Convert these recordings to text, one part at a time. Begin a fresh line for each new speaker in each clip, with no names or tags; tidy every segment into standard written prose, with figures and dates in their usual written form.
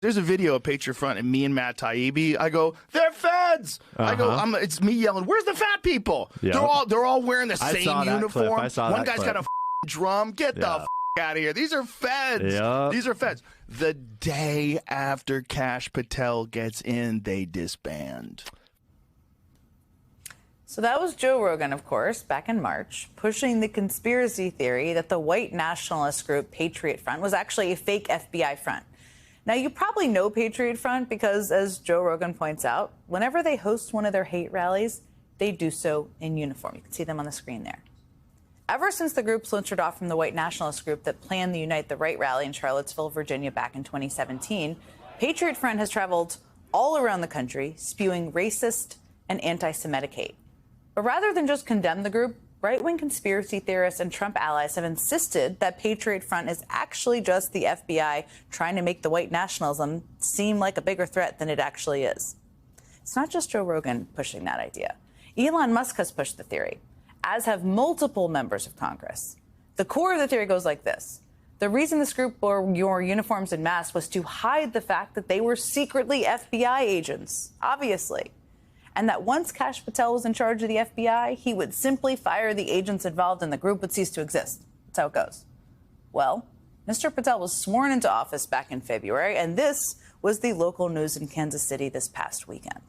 There's a video of Patriot Front and me and Matt Taibbi. I go, they're feds. I go, it's me yelling, where's the fat people? Yep. They're all wearing the same uniform. One guy's got a drum. Get the out of here. These are feds. Yep. These are feds. The day after Kash Patel gets in, they disband.
So that was Joe Rogan, of course, back in March, pushing the conspiracy theory that the white nationalist group Patriot Front was actually a fake FBI front. Now, you probably know Patriot Front because, as Joe Rogan points out, whenever they host one of their hate rallies, they do so in uniform. You can see them on the screen there. Ever since the group splintered off from the white nationalist group that planned the Unite the Right rally in Charlottesville, Virginia back in 2017, Patriot Front has traveled all around the country spewing racist and anti-Semitic hate. But rather than just condemn the group, right-wing conspiracy theorists and Trump allies have insisted that Patriot Front is actually just the FBI trying to make the white nationalism seem like a bigger threat than it actually is. It's not just Joe Rogan pushing that idea. Elon Musk has pushed the theory, as have multiple members of Congress. The core of the theory goes like this. The reason this group wore your uniforms and masks was to hide the fact that they were secretly FBI agents, obviously. And that once Kash Patel was in charge of the FBI, he would simply fire the agents involved and the group would cease to exist. That's how it goes. Well, Mr. Patel was sworn into office back in February, and this was the local news in Kansas City this past weekend.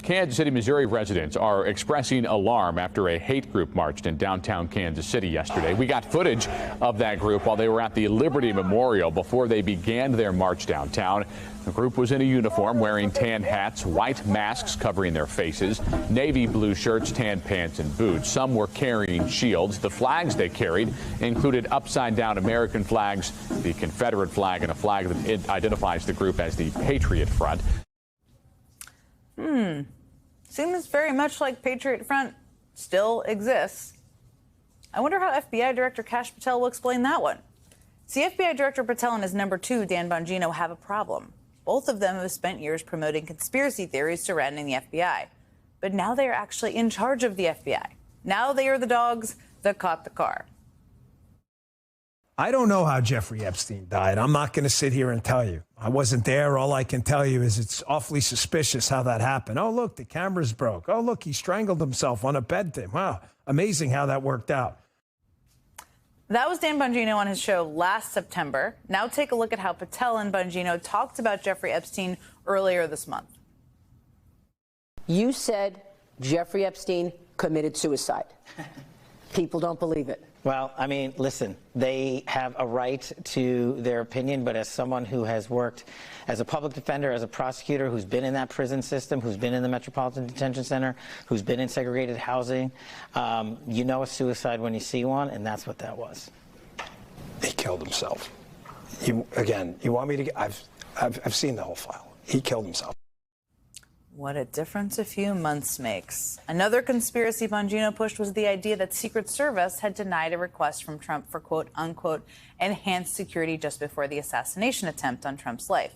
Kansas City, Missouri residents are expressing alarm after a hate group marched in downtown Kansas City yesterday. We got footage of that group while they were at the Liberty Memorial before they began their march downtown. The group was in a uniform, wearing tan hats, white masks covering their faces, navy blue shirts, tan pants, and boots. Some were carrying shields. The flags they carried included upside-down American flags, the Confederate flag, and a flag that identifies the group as the Patriot Front.
Seems very much like Patriot Front still exists. I wonder how FBI Director Kash Patel will explain that one. See, FBI Director Patel and his number two, Dan Bongino, have a problem. Both of them have spent years promoting conspiracy theories surrounding the FBI. But now they are actually in charge of the FBI. Now they are the dogs that caught the car.
I don't know how Jeffrey Epstein died. I'm not going to sit here and tell you. I wasn't there. All I can tell you is it's awfully suspicious how that happened. Oh, look, the cameras broke. Oh, look, he strangled himself on a bed thing. Wow, amazing how that worked out.
That was Dan Bongino on his show last September. Now take a look at how Patel and Bongino talked about Jeffrey Epstein earlier this month.
You said Jeffrey Epstein committed suicide. People don't believe it.
Well, I mean, listen, they have a right to their opinion, but as someone who has worked as a public defender, as a prosecutor, who's been in that prison system, who's been in the Metropolitan Detention Center, who's been in segregated housing, you know a suicide when you see one, and that's what that was.
He killed himself. You want me to get, I've seen the whole file. He killed himself.
What a difference a few months makes. Another conspiracy Bongino pushed was the idea that Secret Service had denied a request from Trump for quote unquote enhanced security just before the assassination attempt on Trump's life.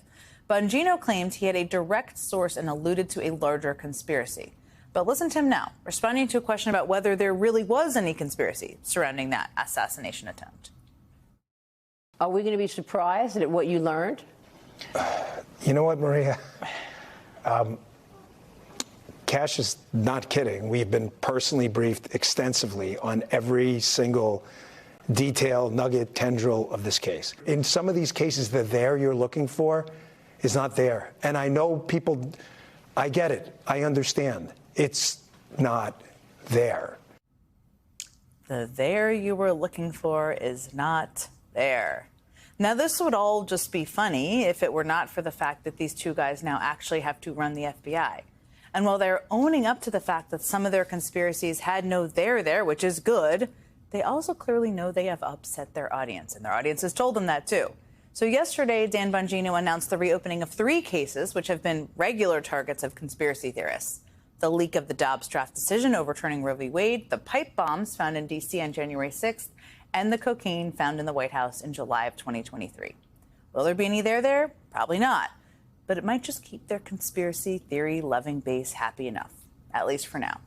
Bongino claimed he had a direct source and alluded to a larger conspiracy. But listen to him now, responding to a question about whether there really was any conspiracy surrounding that assassination attempt.
Are we going to be surprised at what you learned?
You know what, Maria? Kash is not kidding. We've been personally briefed extensively on every single detail, nugget, tendril of this case. In some of these cases, the there you're looking for is not there. And I know people, I get it. I understand. It's not there.
The there you were looking for is not there. Now, this would all just be funny if it were not for the fact that these two guys now actually have to run the FBI. And while they're owning up to the fact that some of their conspiracies had no there, which is good, they also clearly know they have upset their audience, and their audience has told them that too. So yesterday, Dan Bongino announced the reopening of 3 cases, which have been regular targets of conspiracy theorists. The leak of the Dobbs draft decision overturning Roe v. Wade, the pipe bombs found in D.C. on January 6th, and the cocaine found in the White House in July of 2023. Will there be any there? Probably not. But it might just keep their conspiracy theory-loving base happy enough, at least for now.